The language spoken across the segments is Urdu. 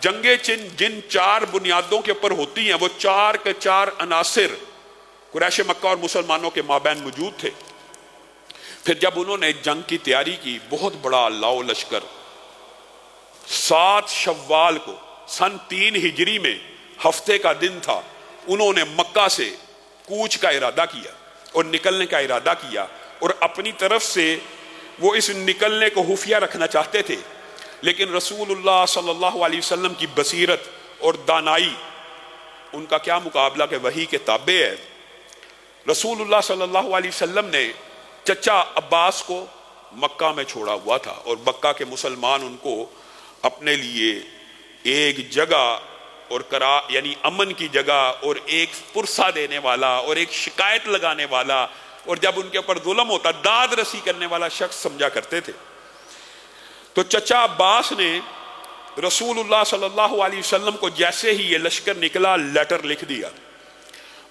جنگیں جن 4 بنیادوں کے اوپر ہوتی ہیں وہ 4 کے 4 عناصر قریش مکہ اور مسلمانوں کے مابین موجود تھے۔ پھر جب انہوں نے جنگ کی تیاری کی، بہت بڑا لاؤ لشکر، 7 شوال کو سن 3 ہجری میں ہفتے کا دن تھا، انہوں نے مکہ سے کوچ کا ارادہ کیا اور نکلنے کا ارادہ کیا، اور اپنی طرف سے وہ اس نکلنے کو خفیہ رکھنا چاہتے تھے، لیکن رسول اللہ صلی اللہ علیہ وسلم کی بصیرت اور دانائی، ان کا کیا مقابلہ کہ وحی کے تابع ہے۔ رسول اللہ صلی اللہ علیہ وسلم نے چچا عباس کو مکہ میں چھوڑا ہوا تھا، اور مکہ کے مسلمان ان کو اپنے لیے ایک جگہ اور یعنی امن کی جگہ اور ایک پرسہ دینے والا اور ایک شکایت لگانے والا، اور جب ان کے اوپر ظلم ہوتا داد رسی کرنے والا شخص سمجھا کرتے تھے۔ تو چچا عباس نے رسول اللہ صلی اللہ علیہ وسلم کو جیسے ہی یہ لشکر نکلا لیٹر لکھ دیا،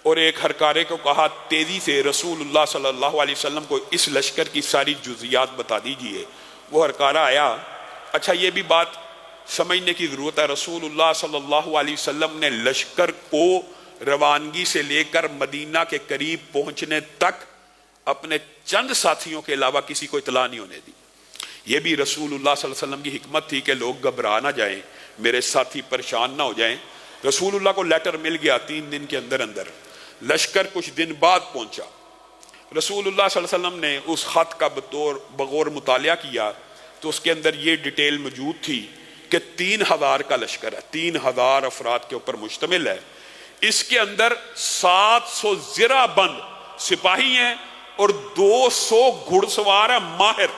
اور ایک ہرکارے کو کہا تیزی سے رسول اللہ صلی اللہ علیہ وسلم کو اس لشکر کی ساری جزیات بتا دیجئے۔ وہ ہرکارہ آیا، اچھا یہ بھی بات سمجھنے کی ضرورت ہے، رسول اللہ صلی اللہ علیہ وسلم نے لشکر کو روانگی سے لے کر مدینہ کے قریب پہنچنے تک اپنے چند ساتھیوں کے علاوہ کسی کو اطلاع نہیں ہونے دی۔ یہ بھی رسول اللہ صلی اللہ علیہ وسلم کی حکمت تھی کہ لوگ گھبرا نہ جائیں، میرے ساتھی پریشان نہ ہو جائیں۔ رسول اللہ کو لیٹر مل گیا 3 دن کے اندر اندر، لشکر کچھ دن بعد پہنچا۔ رسول اللہ صلی اللہ علیہ وسلم نے اس خط کا بغور مطالعہ کیا تو اس کے اندر یہ ڈیٹیل موجود تھی کہ 3000 کا لشکر ہے، 3000 افراد کے اوپر مشتمل ہے۔ اس کے اندر 700 زرہ بند سپاہی ہیں اور 200 گھڑ سوار ہیں ماہر،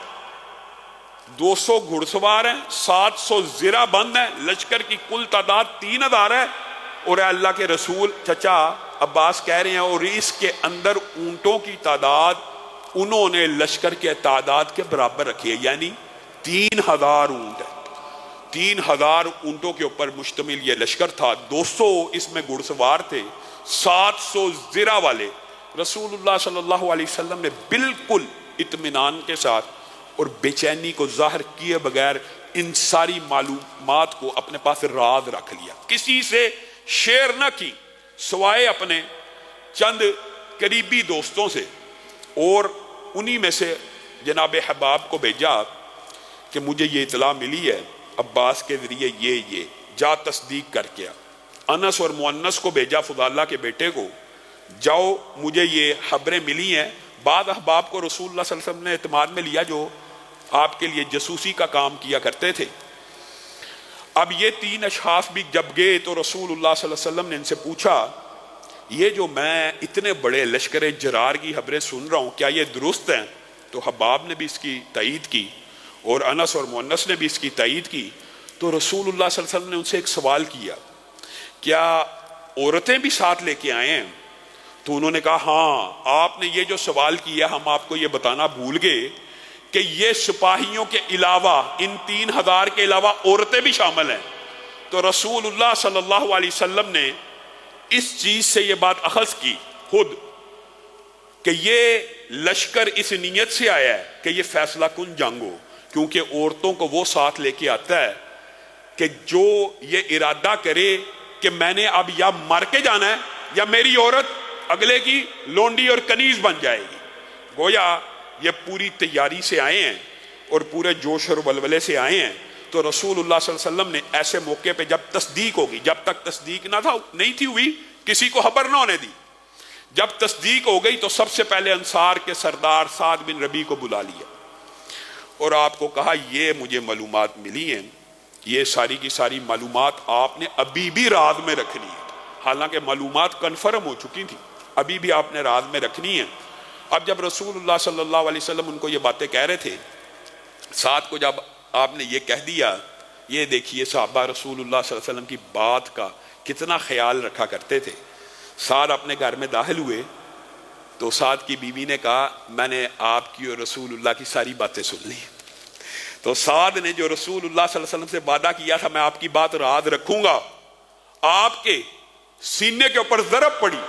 200 گھڑ سوار ہیں، 700 زرہ بند ہیں، لشکر کی کل تعداد 3000 ہے۔ اور اے اللہ کے رسول، چچا عباس کہہ رہے ہیں، اور اس کے اندر اونٹوں کی تعداد انہوں نے لشکر کے تعداد کے برابر رکھی ہے، یعنی 3000 اونٹ ہے، 3000 اونٹوں کے اوپر مشتمل یہ لشکر تھا، 200 اس میں گھڑ سوار تھے، 700 زرہ والے۔ رسول اللہ صلی اللہ علیہ وسلم نے بالکل اطمینان کے ساتھ اور بے چینی کو ظاہر کیے بغیر ان ساری معلومات کو اپنے پاس راز رکھ لیا، کسی سے شیئر نہ کی سوائے اپنے چند قریبی دوستوں سے، اور انہی میں سے جناب حباب کو بھیجا کہ مجھے یہ اطلاع ملی ہے عباس کے ذریعے، یہ جا تصدیق کر کے آ۔ انس اور مؤنس کو بھیجا فضالہ کے بیٹے کو، جاؤ مجھے یہ خبریں ملی ہیں۔ بعض احباب کو رسول اللہ صلی اللہ علیہ وسلم نے اعتماد میں لیا جو آپ کے لیے جاسوسی کا کام کیا کرتے تھے۔ اب یہ 3 اشخاص بھی جب گئے تو رسول اللہ صلی اللہ علیہ وسلم نے ان سے پوچھا، یہ جو میں اتنے بڑے لشکر جرار کی خبریں سن رہا ہوں کیا یہ درست ہیں؟ تو حباب نے بھی اس کی تائید کی اور انس اور مؤنس نے بھی اس کی تائید کی۔ تو رسول اللہ صلی اللہ علیہ وسلم نے ان سے ایک سوال کیا، کیا عورتیں بھی ساتھ لے کے آئے ہیں؟ تو انہوں نے کہا ہاں، آپ نے یہ جو سوال کیا ہم آپ کو یہ بتانا بھول گئے کہ یہ سپاہیوں کے علاوہ، ان 3000 کے علاوہ عورتیں بھی شامل ہیں۔ تو رسول اللہ صلی اللہ علیہ وسلم نے اس چیز سے یہ بات اخذ کی خود کہ یہ لشکر اس نیت سے آیا ہے کہ یہ فیصلہ کن جنگ ہو، کیونکہ عورتوں کو وہ ساتھ لے کے آتا ہے کہ جو یہ ارادہ کرے کہ میں نے اب یا مر کے جانا ہے یا میری عورت اگلے کی لونڈی اور کنیز بن جائے گی۔ گویا یہ پوری تیاری سے آئے ہیں اور پورے جوش اور ولولے سے آئے ہیں۔ تو رسول اللہ صلی اللہ علیہ وسلم نے ایسے موقع پہ جب تصدیق ہوگی، جب تک تصدیق نہیں تھی ہوئی کسی کو خبر نہ ہونے دی، جب تصدیق ہو گئی تو سب سے پہلے انصار کے سردار سعد بن ربیع کو بلا لیا اور آپ کو کہا یہ مجھے معلومات ملی ہیں، یہ ساری کی ساری معلومات آپ نے ابھی بھی راز میں رکھنی ہے، حالانکہ معلومات کنفرم ہو چکی تھی، ابھی بھی آپ نے راز میں رکھنی ہے۔ اب جب رسول اللہ صلی اللہ علیہ وسلم ان کو یہ باتیں کہہ رہے تھے، سعد کو جب آپ نے یہ کہہ دیا، یہ دیکھیے صحابہ رسول اللہ صلی اللہ علیہ وسلم کی بات کا کتنا خیال رکھا کرتے تھے۔ سعد اپنے گھر میں داخل ہوئے تو سعد کی بیوی نے کہا میں نے آپ کی اور رسول اللہ کی ساری باتیں سن لی۔ تو سعد نے جو رسول اللہ صلی اللہ علیہ وسلم سے وعدہ کیا تھا میں آپ کی بات راز رکھوں گا، آپ کے سینے کے اوپر ضرب پڑی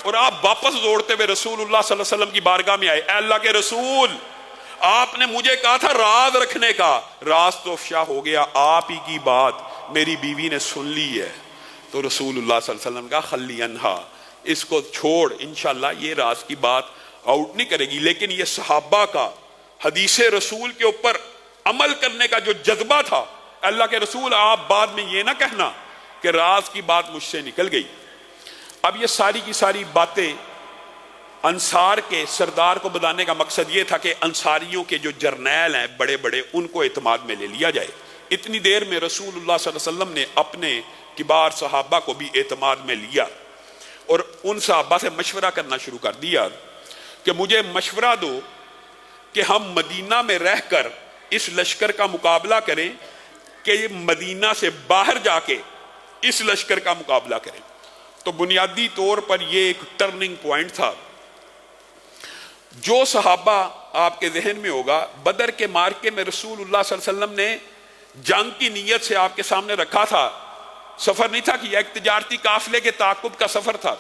اور آپ واپس دوڑتے ہوئے رسول اللہ صلی اللہ علیہ وسلم کی بارگاہ میں آئے، اے اللہ کے رسول، آپ نے مجھے کہا تھا راز رکھنے کا، راز تو افشا ہو گیا، آپ ہی کی بات میری بیوی نے سن لی ہے۔ تو رسول اللہ صلی اللہ علیہ وسلم کا خلی انہا، اس کو چھوڑ، انشاءاللہ یہ راز کی بات آؤٹ نہیں کرے گی۔ لیکن یہ صحابہ کا حدیث رسول کے اوپر عمل کرنے کا جو جذبہ تھا، اللہ کے رسول آپ بعد میں یہ نہ کہنا کہ راز کی بات مجھ سے نکل گئی۔ اب یہ ساری کی ساری باتیں انصار کے سردار کو بتانے کا مقصد یہ تھا کہ انصاریوں کے جو جرنیل ہیں بڑے بڑے، ان کو اعتماد میں لے لیا جائے۔ اتنی دیر میں رسول اللہ صلی اللہ علیہ وسلم نے اپنے کبار صحابہ کو بھی اعتماد میں لیا اور ان صحابہ سے مشورہ کرنا شروع کر دیا کہ مجھے مشورہ دو کہ ہم مدینہ میں رہ کر اس لشکر کا مقابلہ کریں کہ یہ مدینہ سے باہر جا کے اس لشکر کا مقابلہ کریں۔ تو بنیادی طور پر یہ ایک ٹرننگ پوائنٹ تھا۔ جو صحابہ آپ کے ذہن میں ہوگا، بدر کے مارکے میں رسول اللہ صلی اللہ علیہ وسلم نے جنگ کی نیت سے آپ کے سامنے رکھا تھا، سفر نہیں تھا کہ ایک تجارتی قافلے کے تعاقب کا سفر تھا۔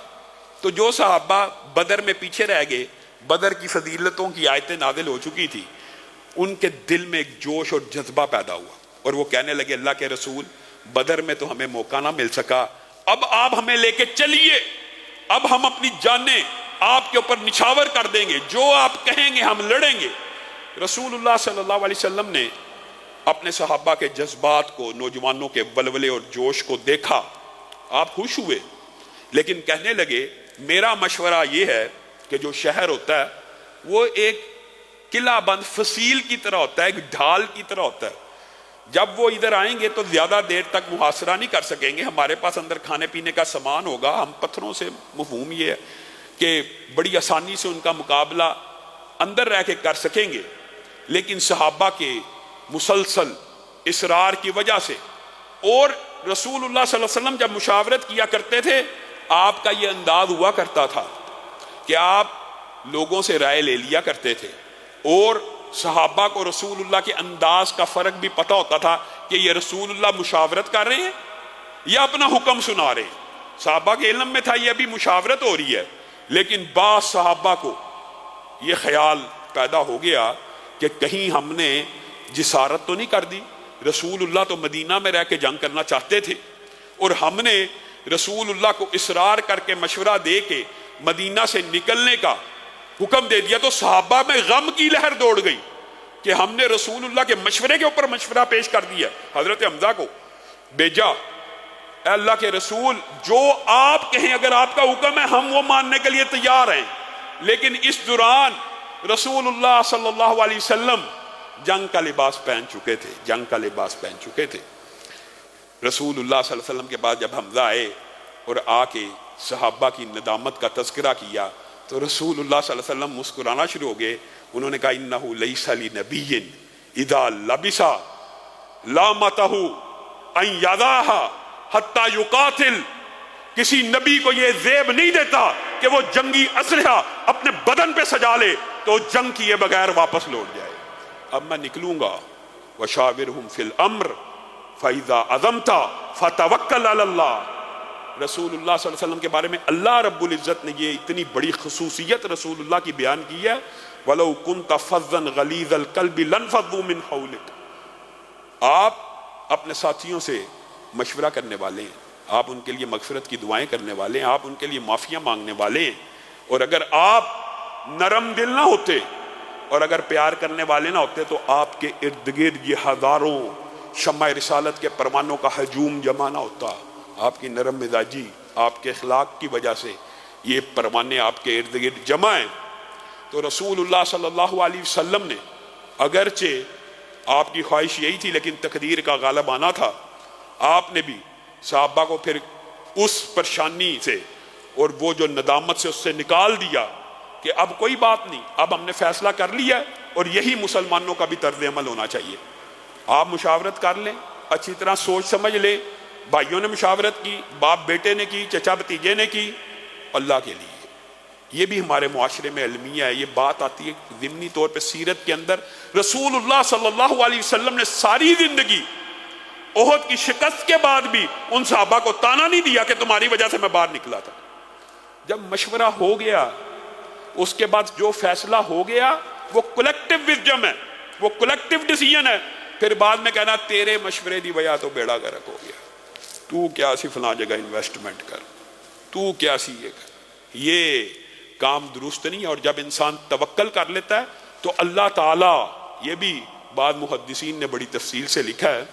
تو جو صحابہ بدر میں پیچھے رہ گئے، بدر کی فضیلتوں کی آیتیں نازل ہو چکی تھی، ان کے دل میں ایک جوش اور جذبہ پیدا ہوا اور وہ کہنے لگے اللہ کے رسول، بدر میں تو ہمیں موقع نہ مل سکا، اب آپ ہمیں لے کے چلیے، اب ہم اپنی جانیں آپ کے اوپر نچھاور کر دیں گے، جو آپ کہیں گے ہم لڑیں گے۔ رسول اللہ صلی اللہ علیہ وسلم نے اپنے صحابہ کے جذبات کو، نوجوانوں کے ولولے اور جوش کو دیکھا، آپ خوش ہوئے، لیکن کہنے لگے میرا مشورہ یہ ہے کہ جو شہر ہوتا ہے وہ ایک قلعہ بند فصیل کی طرح ہوتا ہے، ایک ڈھال کی طرح ہوتا ہے۔ جب وہ ادھر آئیں گے تو زیادہ دیر تک محاصرہ نہیں کر سکیں گے، ہمارے پاس اندر کھانے پینے کا سامان ہوگا، ہم پتھروں سے، مفہوم یہ ہے کہ بڑی آسانی سے ان کا مقابلہ اندر رہ کے کر سکیں گے۔ لیکن صحابہ کے مسلسل اصرار کی وجہ سے، اور رسول اللہ صلی اللہ علیہ وسلم جب مشاورت کیا کرتے تھے، آپ کا یہ انداز ہوا کرتا تھا کہ آپ لوگوں سے رائے لے لیا کرتے تھے اور صحابہ کو رسول اللہ کے انداز کا فرق بھی پتہ ہوتا تھا کہ یہ رسول اللہ مشاورت کر رہے ہیں یا اپنا حکم سنا رہے ہیں۔ صحابہ کے علم میں تھا یہ ابھی مشاورت ہو رہی ہے، لیکن بعض صحابہ کو یہ خیال پیدا ہو گیا کہ کہیں ہم نے جسارت تو نہیں کر دی، رسول اللہ تو مدینہ میں رہ کے جنگ کرنا چاہتے تھے اور ہم نے رسول اللہ کو اصرار کر کے مشورہ دے کے مدینہ سے نکلنے کا حکم دے دیا۔ تو صحابہ میں غم کی لہر دوڑ گئی کہ ہم نے رسول اللہ کے مشورے کے اوپر مشورہ پیش کر دیا۔ حضرت حمزہ کو بھیجا، اے اللہ کے رسول، جو آپ کہیں، اگر آپ کا حکم ہے ہم وہ ماننے کے لیے تیار ہیں۔ لیکن اس دوران رسول اللہ صلی اللہ علیہ وسلم جنگ کا لباس پہن چکے تھے، جنگ کا لباس پہن چکے تھے۔ رسول اللہ صلی اللہ علیہ وسلم کے بعد جب حمزہ آئے اور آ کے صحابہ کی ندامت کا تذکرہ کیا تو رسول اللہ صلی اللہ علیہ وسلم مسکرانا شروع ہو گئے۔ انہوں نے کہا انہ لیس لنبی اذا لبس لامتہ ان یضعہ حتی یقاتل، کسی نبی کو یہ زیب نہیں دیتا کہ وہ جنگی اسلحہ اپنے بدن پہ سجا لے تو جنگ کیے بغیر واپس لوٹ جائے۔ اب میں نکلوں گا، وشاورہم فی الامر فَإِذَا عَزَمْتَ فَتَوَكَّلْ عَلَى اللَّهِ۔ رسول اللہ صلی اللہ علیہ وسلم کے بارے میں اللہ رب العزت نے یہ اتنی بڑی خصوصیت رسول اللہ کی بیان کی ہے، وَلَوْ كُنْتَ فَظًّا غَلِيظَ الْقَلْبِ لَانفَضُّوا مِنْ حَوْلِكَ۔ آپ اپنے ساتھیوں سے مشورہ کرنے والے ہیں، آپ ان کے لیے مغفرت کی دعائیں کرنے والے ہیں، آپ ان کے لیے معافیاں مانگنے والے ہیں، اور اگر آپ نرم دل نہ ہوتے اور اگر پیار کرنے والے نہ ہوتے تو آپ کے ارد گرد یہ ہزاروں شمع رسالت کے پروانوں کا ہجوم جمع نہ ہوتا۔ آپ کی نرم مزاجی، آپ کے اخلاق کی وجہ سے یہ پروانے آپ کے ارد گرد جمع ہیں۔ تو رسول اللہ صلی اللہ علیہ وسلم نے، اگرچہ آپ کی خواہش یہی تھی لیکن تقدیر کا غالب آنا تھا، آپ نے بھی صحابہ کو پھر اس پریشانی سے اور وہ جو ندامت سے اس سے نکال دیا کہ اب کوئی بات نہیں، اب ہم نے فیصلہ کر لیا اور یہی مسلمانوں کا بھی طرز عمل ہونا چاہیے۔ آپ مشاورت کر لیں، اچھی طرح سوچ سمجھ لیں، بھائیوں نے مشاورت کی، باپ بیٹے نے کی، چچا بھتیجے نے کی، اللہ کے لیے۔ یہ بھی ہمارے معاشرے میں المیہ ہے، یہ بات آتی ہے ضمنی طور پہ سیرت کے اندر۔ رسول اللہ صلی اللہ علیہ وسلم نے ساری زندگی احد کی شکست کے بعد بھی ان صحابہ کو تانا نہیں دیا کہ تمہاری وجہ سے میں باہر نکلا تھا۔ جب مشورہ ہو گیا، اس کے بعد جو فیصلہ ہو گیا وہ کلیکٹیو وزڈم ہے، وہ کلیکٹیو ڈیسیژن ہے، پھر بعد میں کہنا تیرے مشورے دی وجہ تو بیڑا غرق ہو گیا۔ تو کیا سی فلاں جگہ انویسٹمنٹ کر، تو کیا سی یہ کر، یہ کام درست نہیں ہے۔ اور جب انسان توکل کر لیتا ہے تو اللہ تعالیٰ، یہ بھی بعض محدثین نے بڑی تفصیل سے لکھا ہے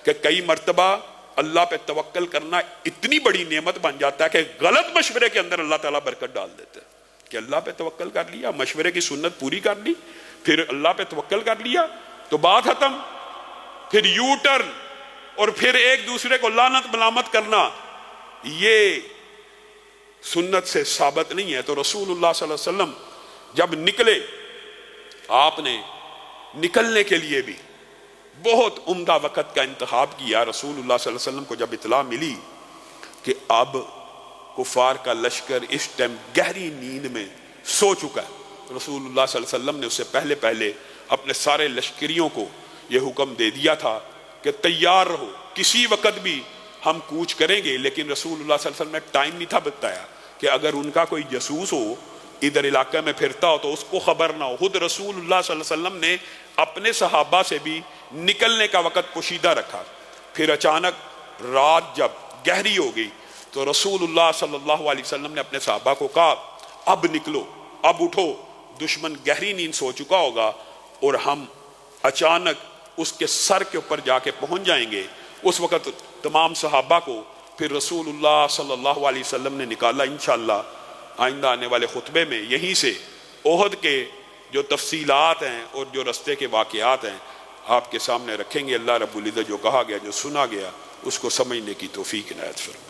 کہ کئی مرتبہ اللہ پہ توکل کرنا اتنی بڑی نعمت بن جاتا ہے کہ غلط مشورے کے اندر اللہ تعالیٰ برکت ڈال دیتا ہے کہ اللہ پہ توکل کر لیا، مشورے کی سنت پوری کر لی، پھر اللہ پہ توکل کر لیا تو بات ختم، پھر یو ٹرن اور پھر ایک دوسرے کو لعنت ملامت کرنا، یہ سنت سے ثابت نہیں ہے۔ تو رسول اللہ صلی اللہ علیہ وسلم جب نکلے، آپ نے نکلنے کے لیے بھی بہت عمدہ وقت کا انتخاب کیا۔ رسول اللہ صلی اللہ علیہ وسلم کو جب اطلاع ملی کہ اب کفار کا لشکر اس ٹائم گہری نیند میں سو چکا ہے، رسول اللہ صلی اللہ علیہ وسلم نے اس سے پہلے اپنے سارے لشکریوں کو یہ حکم دے دیا تھا کہ تیار رہو، کسی وقت بھی ہم کوچ کریں گے۔ لیکن رسول اللہ صلی اللہ علیہ وسلم نے ٹائم نہیں تھا بتایا کہ اگر ان کا کوئی جاسوس ہو ادھر علاقے میں پھرتا ہو تو اس کو خبر نہ ہو۔ خود رسول اللہ صلی اللہ علیہ وسلم نے اپنے صحابہ سے بھی نکلنے کا وقت پوشیدہ رکھا۔ پھر اچانک رات جب گہری ہو گئی تو رسول اللہ صلی اللہ علیہ وسلم نے اپنے صحابہ کو کہا اب نکلو، اب اٹھو، دشمن گہری نیند سو چکا ہوگا اور ہم اچانک اس کے سر کے اوپر جا کے پہنچ جائیں گے۔ اس وقت تمام صحابہ کو پھر رسول اللہ صلی اللہ علیہ وسلم نے نکالا۔ انشاءاللہ آئندہ آنے والے خطبے میں یہیں سے احد کے جو تفصیلات ہیں اور جو رستے کے واقعات ہیں آپ کے سامنے رکھیں گے۔ اللہ رب العزت جو کہا گیا، جو سنا گیا، اس کو سمجھنے کی توفیق عنایت فرمائے۔